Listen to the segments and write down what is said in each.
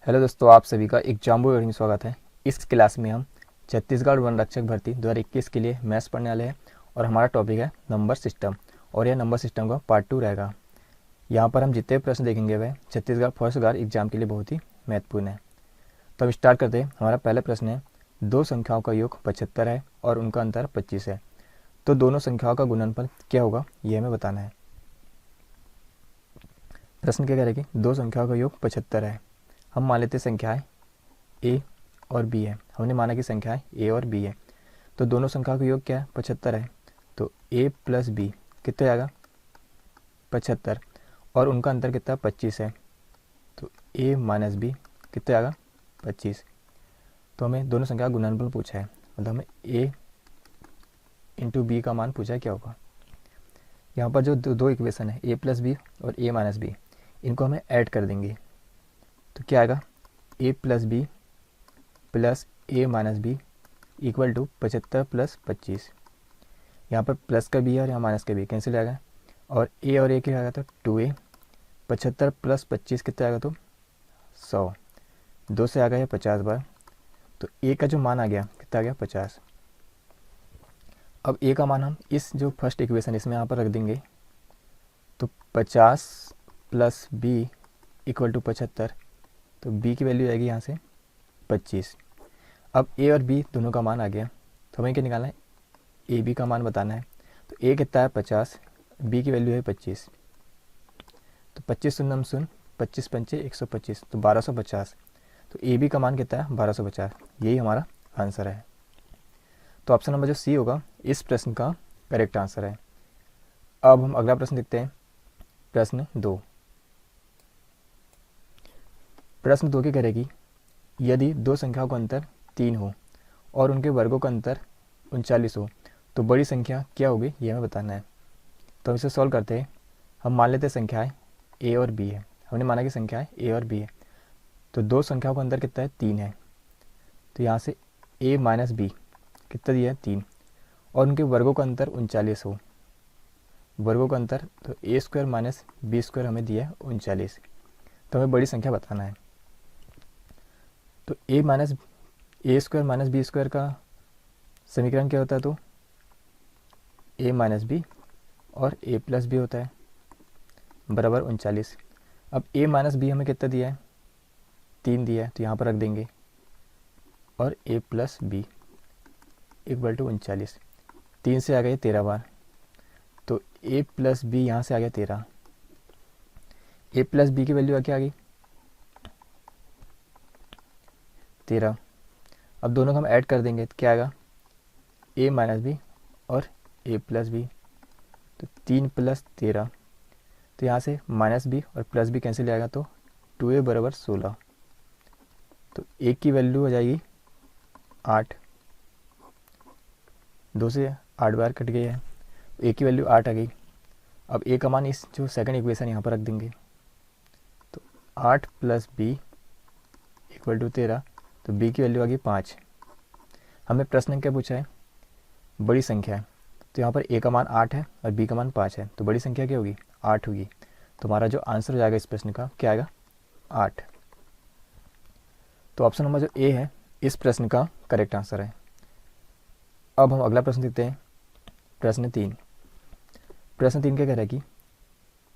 Hello दोस्तों, आप सभी का एग्जाम बोर्ड में स्वागत है। इस क्लास में हम छत्तीसगढ़ वन रक्षक भर्ती 2021 के लिए मैथ्स पढ़ने वाले हैं और हमारा टॉपिक है नंबर सिस्टम। और यह नंबर सिस्टम का पार्ट 2 रहेगा। यहाँ पर हम जितने प्रश्न देखेंगे वह छत्तीसगढ़ फॉरेस्ट गार्ड एग्जाम के लिए बहुत ही महत्वपूर्ण है। तो हम स्टार्ट करते हैं। हमारा पहला प्रश्न है, दो संख्याओं का योग 75 है और उनका अंतर 25 है, तो दोनों संख्याओं का गुणनफल क्या होगा, यह हमें बताना है। प्रश्न क्या कह रहा है कि दो संख्याओं का योग 75 है। हम मान लेते संख्याएं ए और बी है। हमने माना कि संख्याएं ए और बी है, तो दोनों संख्याओं का योग क्या है, 75 है। तो ए प्लस बी कितना आएगा, 75, और उनका अंतर कितना 25 है। तो ए माइनस बी कितना आएगा, 25। तो हमें दोनों संख्या का गुणनफल पूछा है, मतलब हमें ए इंटू बी का मान पूछा है क्या होगा। यहाँ पर जो दो इक्वेशन है ए प्लस बी और ए माइनस बी, इनको हमें ऐड कर देंगे। तो क्या आएगा, A plus B plus A minus B equal to 75 plus 25। यहाँ पर प्लस का बी है और यहाँ माइनस का बी कैंसिल आएगा, और ए और ए क्या आएगा तो 2a। 75 प्लस 25 कितना आएगा तो 100। 2 से आ गया 50 बार, तो ए का जो मान आ गया कितना आ गया 50। अब ए का मान हम इस जो फर्स्ट इक्वेशन इसमें यहाँ पर रख देंगे। तो 50 प्लस बी इक्वल टू 75, तो बी की वैल्यू आएगी यहाँ से 25। अब ए और बी दोनों का मान आ गया, तो हमें क्या निकालना है, ए बी का मान बताना है। तो ए कितना है 50, बी की वैल्यू है 25। तो 25 शून्य शून्य, 25 पंचे 125, तो 1250। तो ए बी का मान कितना है 1250, यही हमारा आंसर है। तो ऑप्शन नंबर जो सी होगा इस प्रश्न का करेक्ट आंसर है। अब हम अगला प्रश्न देखते हैं, प्रश्न 2। प्रश्न 2 की करेगी, यदि दो संख्याओं का अंतर 3 हो और उनके वर्गों का अंतर 39 हो, तो बड़ी संख्या क्या होगी, यह हमें बताना है। तो हम इसे सॉल्व करते हैं। हम मान लेते हैं संख्याएं ए और बी है। हमने माना कि संख्याएं ए और बी है, तो दो संख्याओं का अंतर कितना है 3 है। तो यहाँ से ए माइनस बी कितना दिया है 3, और उनके वर्गों का अंतर 39 हो। वर्गों का अंतर तो ए स्क्वायर माइनस बी स्क्वायर हमें दिया है 39। तो हमें बड़ी संख्या बताना है। तो ए स्क्वायर माइनस बी स्क्वायर का समीकरण क्या होता है, तो ए माइनस बी और ए प्लस बी होता है बराबर 39। अब ए माइनस बी हमें कितना दिया है 3 दिया है, तो यहाँ पर रख देंगे, और ए प्लस बी इक्वल टू 39। 3 से आ गए 13 बार, तो ए प्लस बी यहाँ से आ गया 13। ए प्लस बी की वैल्यू क्या आ गई 13। अब दोनों को हम ऐड कर देंगे तो क्या आएगा, ए माइनस बी और ए प्लस बी, तो 3 प्लस 13। तो यहाँ से माइनस बी और प्लस बी कैंसिल आएगा, तो 2a बराबर 16। तो ए की वैल्यू हो जाएगी 8। 2 से 8 बार कट गई है, ए की वैल्यू 8 आ गई। अब ए का मान इस जो सेकंड इक्वेशन यहाँ पर रख देंगे। तो 8 प्लस बी इक्वल टू 13, तो बी की वैल्यू आ गई 5। हमें प्रश्न क्या पूछा है, बड़ी संख्या है। तो यहाँ पर ए का मान 8 है और बी का मान 5 है, तो बड़ी संख्या क्या होगी 8 होगी। तो हमारा जो आंसर हो जाएगा इस प्रश्न का क्या आएगा 8। तो ऑप्शन नंबर जो ए है इस प्रश्न का करेक्ट आंसर है। अब हम अगला प्रश्न देखते हैं, प्रश्न 3। प्रश्न 3 क्या कह रहा है कि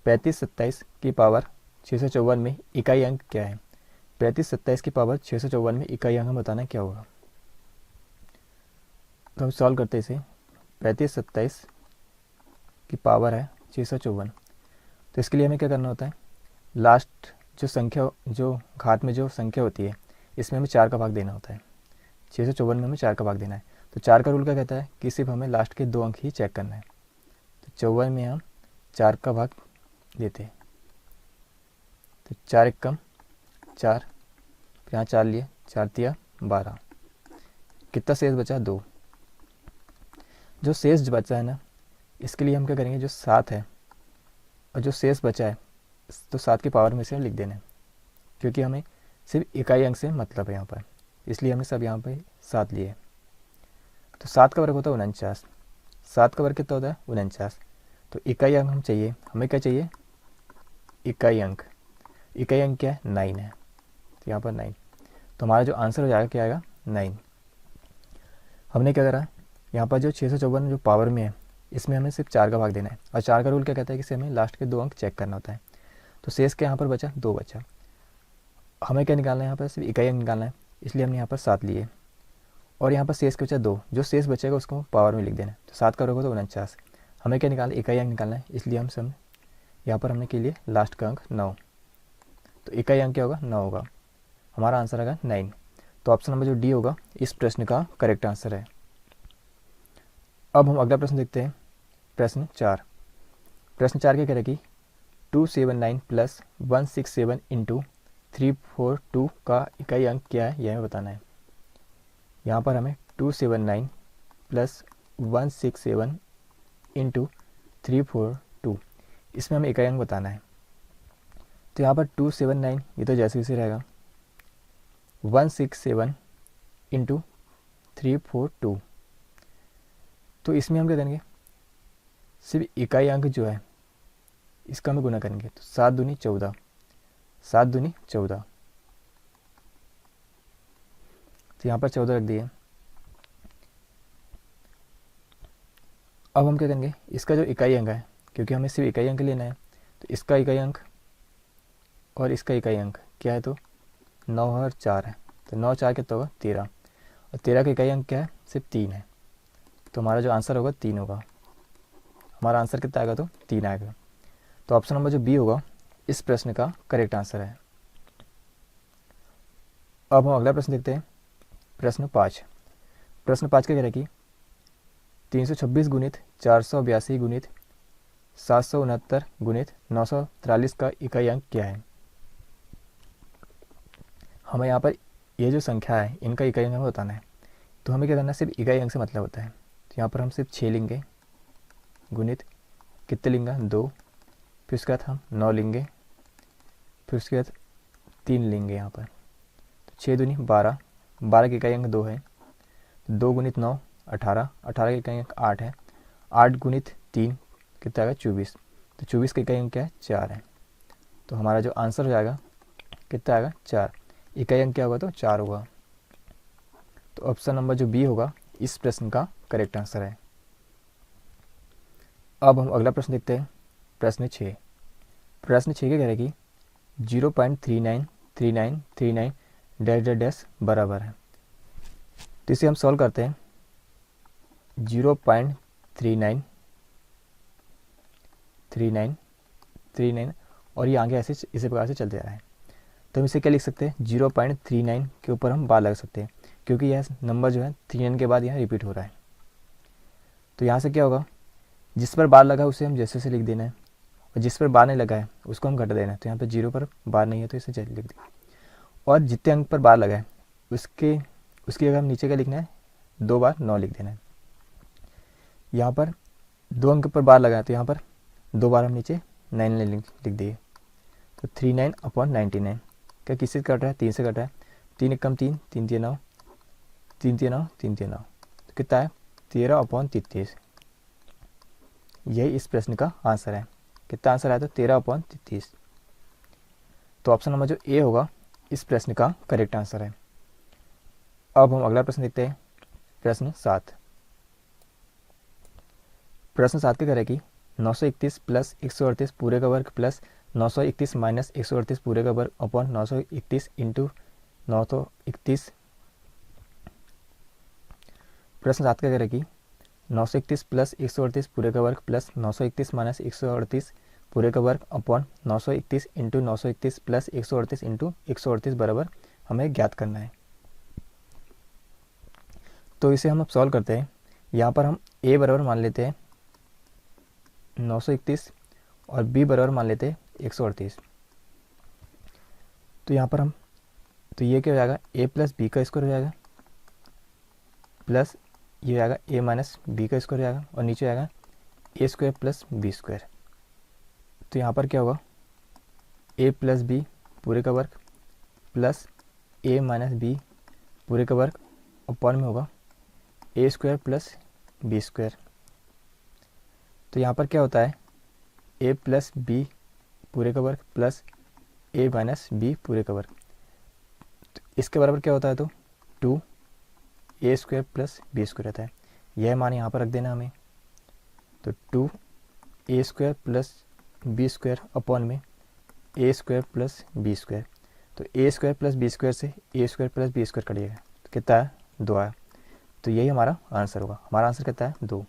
35 27 की पावर 654 में इकाई अंक क्या है। 35 27 की पावर 654 में इकाई अंक बताना है क्या होगा। तो हम सॉल्व करते हैं इसे। 35 27 की पावर है 654, तो इसके लिए हमें क्या करना होता है, लास्ट जो संख्या जो घात में जो संख्या होती है इसमें हमें 4 का भाग देना होता है। 654 में हमें 4 का भाग देना है। तो 4 का रूल क्या कहता है कि सिर्फ हमें लास्ट के 2 अंक ही चेक करना है। तो 54 में हम 4 का भाग देते हैं, तो 4 एक कम 4, यहाँ 4 लिए, 4 तिया 12, कितना शेष बचा 2। जो शेष बचा है ना, इसके लिए हम क्या करेंगे, जो 7 है और जो शेष बचा है तो 7 की पावर में से लिख देना है, क्योंकि हमें सिर्फ इकाई अंक से मतलब है यहाँ पर, इसलिए हमने सब यहाँ पे 7 लिए। तो 7 का वर्ग होता है 49। 7 का वर्ग कितना होता है 49। तो इकाई अंक हम चाहिए, हमें क्या चाहिए इकाई अंक। इकाई अंक क्या है 9 है, तो यहाँ पर 9। तो हमारा जो आंसर हो जाएगा क्या आएगा 9। हमने क्या करा, यहाँ पर जो 654 जो पावर में है इसमें हमें सिर्फ 4 का भाग देना है, और 4 का रूल क्या कहता है कि हमें लास्ट के 2 अंक चेक करना होता है। तो शेष के यहाँ पर बचा 2 बचा, हमें क्या निकालना है, यहाँ पर सिर्फ इकाई अंक निकालना है, इसलिए हमने यहाँ पर 7 लिए। और यहाँ पर शेष के बचा 2, जो शेष बचेगा उसको पावर में लिख देना है। तो 7 का रोगा तो 49, हमें क्या निकालना है, इकाई अंक निकालना है, इसलिए हम सब यहाँ पर हमने के लिए लास्ट का अंक 9। तो इकाई अंक क्या होगा 9 होगा, हमारा आंसर आएगा 9। तो ऑप्शन नंबर जो डी होगा इस प्रश्न का करेक्ट आंसर है। अब हम अगला प्रश्न देखते हैं, प्रश्न 4। प्रश्न 4 क्या कह रहा है कि 279 प्लस 167 इंटू 342 का इकाई अंक क्या है, यह हमें बताना है। यहाँ पर हमें 279 प्लस 167 इंटू 342, इसमें हमें इकाई अंक बताना है। तो यहाँ पर 279 ये तो जैसे वैसे रहेगा, 167 इंटू 342, तो इसमें हम क्या करेंगे, सिर्फ इकाई अंक जो है इसका हमें गुना करेंगे। तो 7 दूनी 14, 7 दूनी 14, तो यहाँ पर 14 रख दिए। अब हम क्या करेंगे, इसका जो इकाई अंक है, क्योंकि हमें सिर्फ इकाई अंक लेना है, तो इसका इकाई अंक और इसका इकाई अंक क्या है, तो 9 और 4 है। तो 9 4 कितना होगा 13, और 13 का इकाई अंक क्या है, सिर्फ 3 है। तो हमारा जो आंसर होगा 3 होगा, हमारा आंसर कितना आएगा, तो 3 आएगा। तो ऑप्शन नंबर जो बी होगा इस प्रश्न का करेक्ट आंसर है। अब हम अगला प्रश्न देखते हैं, प्रश्न 5। प्रश्न 5 क्या कह रहा है कि 326 गुणित 482 गुणित 769 गुणित 943 का इकाई अंक क्या है। हमें यहाँ पर ये जो संख्या है इनका इकाई अंक हमें बताना है। तो हमें क्या करना है, सिर्फ इकाई अंक से मतलब होता है। तो यहाँ पर हम सिर्फ 6 लेंगे, गुणित कितने लेंगे 2, फिर उसके बाद हम 9 लेंगे, फिर उसके बाद 3 लेंगे यहाँ पर। तो 6 दूनी 12, 12 की इकाई अंक 2 है, 2 गुणित 9 18, 18 की इकाई अंक 8 है, 8 गुणित 3 कितना आएगा 24, तो 24 की इकाई अंक क्या है 4 है। तो हमारा जो आंसर हो जाएगा कितना आएगा 4, इकाई अंक क्या होगा, तो 4 होगा। तो ऑप्शन नंबर जो बी होगा इस प्रश्न का करेक्ट आंसर है। अब हम अगला प्रश्न देखते हैं, प्रश्न 6। प्रश्न 6 क्या कह रहा है कि 0.393939 डैश डैश डैश बराबर है। तो इसे हम सॉल्व करते हैं। 0.3939 और ये आगे ऐसे इसी प्रकार से चलते जा रहा है। तो हम इसे क्या लिख सकते हैं, 0.39 के ऊपर हम बार लगा सकते हैं, क्योंकि यह नंबर जो है 39 के बाद यहाँ रिपीट हो रहा है। तो यहाँ से क्या होगा, जिस पर बार लगा है उसे हम जैसे से लिख देना है, और जिस पर बार नहीं लगा है उसको हम घटा देना है। तो यहाँ पर 0 पर बार नहीं है तो इसे लिख दिया, और जितने अंक पर बार लगा है उसकी अगर हम नीचे क्या लिखना है, 2 बार 9 लिख देना है। यहाँ पर 2 अंक पर बार लगा है तो यहाँ पर 2 बार हम नीचे 9 लिख दिए। तो 39/99 क्या किससे कट रहा है, 3 से कट रहा है, 3 एकम 3, 3 3 9, 3 3 9, 3 3 9, तो कितना है 13/33। यही इस प्रश्न का आंसर है। कितना आंसर आया, तो 13/33। तो ऑप्शन नंबर जो ए होगा इस प्रश्न का करेक्ट आंसर है। अब हम अगला प्रश्न देखते हैं, प्रश्न 7। प्रश्न 7 क्या कह रहा है कि 931 प्लस 138 पूरे का वर्ग प्लस 931 माइनस 138 पूरे का वर्ग अपॉन 931 इंटू 931। प्रश्न 7 क्या कह रहा है कि 931 प्लस 138 पूरे का वर्ग प्लस 931 माइनस 138 पूरे का वर्ग अपॉन 931 इंटू 931 प्लस 138 इंटू 138 बराबर हमें ज्ञात करना है। तो इसे हम अब सॉल्व करते हैं। यहाँ पर हम a बराबर मान लेते हैं 931 और b बराबर मान लेते हैं 138। तो यहाँ पर हम, तो ये क्या हो जाएगा, a प्लस बी का स्क्वायर हो जाएगा, प्लस ये हो जाएगा a माइनस बी का स्क्वायर हो जाएगा, और नीचे आएगा a square plus B square. तो यहाँ पर क्या होगा, a प्लस बी पूरे का वर्ग प्लस a माइनस बी पूरे का वर्ग अपॉन में होगा a square plus B square. तो यहाँ पर क्या होता है, a प्लस बी पूरे का वर्ग प्लस a माइनस बी पूरे का वर्ग। इसके बराबर क्या होता है तो 2a² प्लस b² रहता है। यह मान यहाँ पर रख देना हमें, तो 2a² प्लस b² अपॉन में a² प्लस b²। तो a² प्लस b² से a² प्लस b² कटिएगा तो कितना है 2 आया। तो यही हमारा आंसर होगा। हमारा आंसर कितना है 2।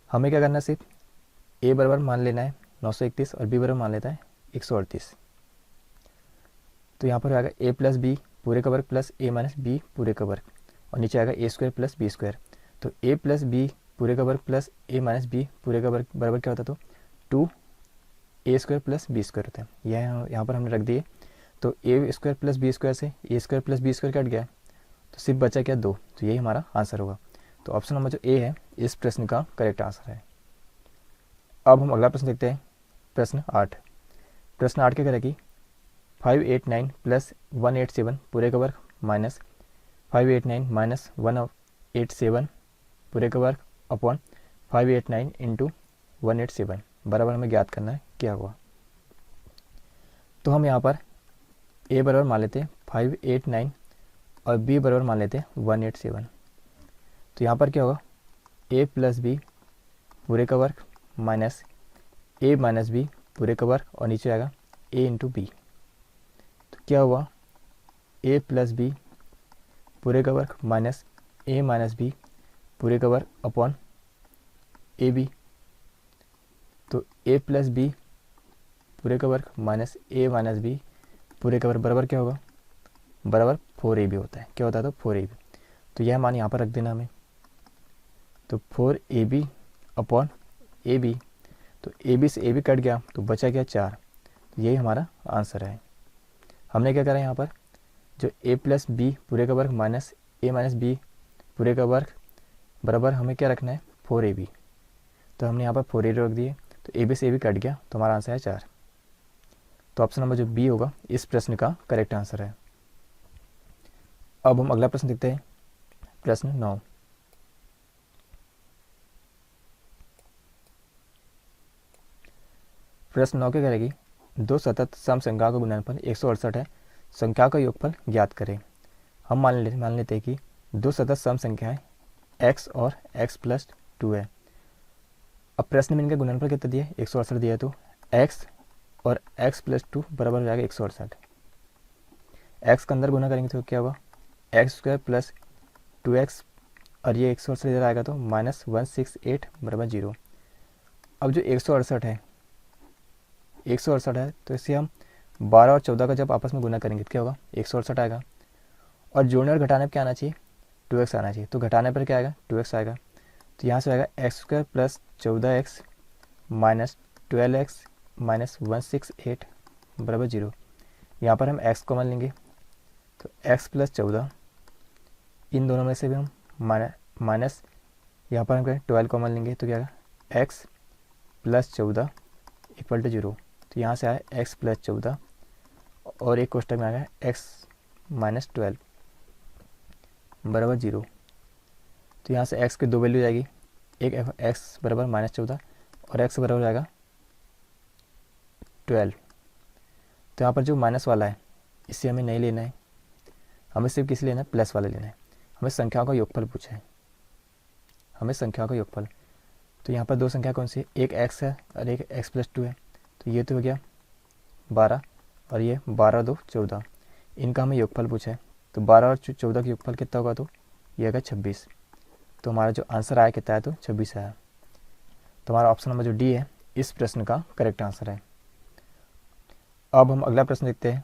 हमें क्या करना है, सिर्फ a बराबर मान लेना है 931 और b बराबर मान लेता है 138। तो यहाँ पर आएगा a प्लस बी पूरे का वर्ग प्लस a माइनस बी पूरे का वर्ग और नीचे आएगा a² प्लस b²। तो a प्लस बी पूरे का वर्ग प्लस a माइनस बी पूरे का वर्ग बराबर क्या होता है तो 2a² प्लस b² होता है। यह यहाँ पर हमने रख दिए। तो a² प्लस b² से a² प्लस b² कट गया तो सिर्फ बचा क्या 2। तो यही हमारा आंसर होगा। तो ऑप्शन नंबर जो ए है इस प्रश्न का करेक्ट आंसर है। अब हम अगला प्रश्न देखते हैं, प्रश्न 8। प्रश्न 8 क्या करेगी, 589 प्लस 187 पूरे का वर्ग माइनस 589 माइनस 187 पूरे का वर्ग अपॉन 589 इंटू 187 बराबर हमें ज्ञात करना है क्या हुआ। तो हम यहाँ पर a बराबर मान लेते हैं 589 और b बराबर मान लेते हैं 187। तो यहाँ पर क्या होगा, a प्लस बी पूरे का वर्ग माइनस a माइनस बी पूरे का वर्ग और नीचे आएगा a इंटू बी। तो क्या हुआ, a प्लस बी पूरे का वर्ग माइनस a माइनस बी पूरे का वर्ग अपॉन ए बी। तो a प्लस बी पूरे का वर्ग माइनस a माइनस बी पूरे का वर्ग बराबर क्या होगा, बराबर 4ab होता है। क्या होता है तो 4ab। तो यह मान यहाँ पर रख देना हमें, तो 4ab अपॉन ab। तो ab से ab कट गया तो बचा गया 4। तो यही हमारा आंसर है। हमने क्या करा यहाँ पर, जो a प्लस बी पूरे का वर्ग माइनस a माइनस बी पूरे का वर्ग बराबर हमें क्या रखना है 4ab। तो हमने यहाँ पर 4ab रख दिए। तो ab से ab कट गया तो हमारा आंसर है 4। तो ऑप्शन नंबर जो बी होगा इस प्रश्न का करेक्ट आंसर है। अब हम अगला प्रश्न देखते हैं, प्रश्न 9। प्रश्न 9 क्या करेगी, दो सतत सम संख्या का गुणनफल 168 है, संख्या का योगफल ज्ञात करें। हम मान लेते हैं कि दो सतत सम संख्याएं x और x प्लस 2 है। अब प्रश्न में इनका गुणनफल कितना दिया है 168 दिया है, तो x और x प्लस 2 बराबर हो जाएगा 168। x का अंदर गुना करेंगे तो क्या होगा, x² प्लस 2x और ये 168 इधर आएगा तो माइनस 168 बराबर 0। अब जो 168 है 168 है तो इसे हम 12 और 14 का जब आपस में गुना करेंगे तो क्या होगा 168 आएगा। और जोड़ने और घटाने पर क्या आना चाहिए 2x आना चाहिए। तो घटाने पर क्या आएगा 2x आएगा। तो यहाँ से आएगा x² plus 14x minus 12x minus 168 बराबर 0। यहाँ पर हम x कॉमन लेंगे तो x प्लस 14, इन दोनों में से भी हम माइनस यहाँ पर हम करें 12 कॉमन लेंगे तो क्या आएगा x प्लस 14 इक्वल टू 0। तो यहाँ से आया x प्लस 14 और एक कोष्टक में आ गया x माइनस 12 बराबर 0। तो यहाँ से x की दो वैल्यू जाएगी, एक x बराबर माइनस 14 और x बराबर हो जाएगा 12। तो यहाँ पर जो माइनस वाला है इसे हमें नहीं लेना है, हमें सिर्फ किसी लेना है प्लस वाला लेना है। हमें संख्याओं का योगफल पूछा है, हमें संख्याओं का योगफल। तो यहाँ पर दो संख्या कौन सी है, एक x है और एक x प्लस 2 है। तो ये तो हो गया 12 और ये 12 2 14, इनका हमें योगफल पूछा है। तो 12 और 14 का योगफल कितना होगा तो ये होगा 26। तो हमारा जो आंसर आया कितना है तो 26 आया। तो हमारा ऑप्शन नंबर जो डी है इस प्रश्न का करेक्ट आंसर है। अब हम अगला प्रश्न देखते हैं,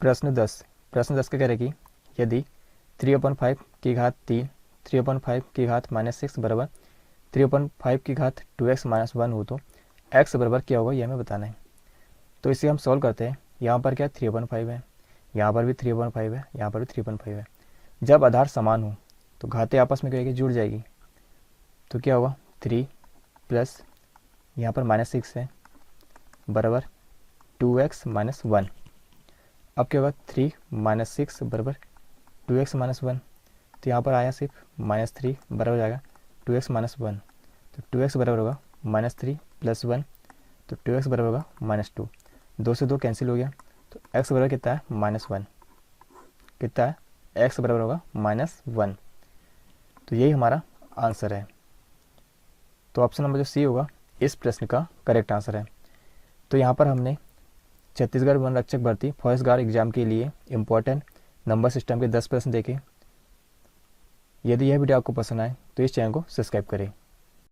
प्रश्न 10। प्रश्न 10 क्या करेगी, यदि 3/5 की घात 3 3/5 की घात माइनस 6 बराबर 3/5 की घात 2x माइनस 1 हो तो x बराबर क्या होगा ये हमें बताना है। तो इसे हम सॉल्व करते हैं। यहाँ पर क्या 3/5 है, यहाँ पर भी 3/5 है, यहाँ पर भी 3/5 है। जब आधार समान हो तो घातें आपस में क्या होगी जुड़ जाएगी। तो क्या होगा 3 प्लस यहाँ पर माइनस 6 है बराबर 2x माइनस 1। अब क्या होगा 3 माइनस 6 बराबर 2x माइनस 1। तो यहाँ पर आया सिर्फ माइनस 3 बराबर हो जाएगा 2x माइनस 1। तो 2x बराबर होगा माइनस 3 प्लस 1, तो 2x बराबर होगा माइनस 2। 2 से 2 कैंसिल हो गया तो x बराबर कितना है -1, कितना है x बराबर होगा -1। तो यही हमारा आंसर है। तो ऑप्शन नंबर जो सी होगा इस प्रश्न का करेक्ट आंसर है। तो यहाँ पर हमने छत्तीसगढ़ वन रक्षक भर्ती फॉरेस्ट गार्ड एग्जाम के लिए इम्पोर्टेंट नंबर सिस्टम के 10 प्रश्न देखे। यदि यह वीडियो आपको पसंद आए तो इस चैनल को सब्सक्राइब करें।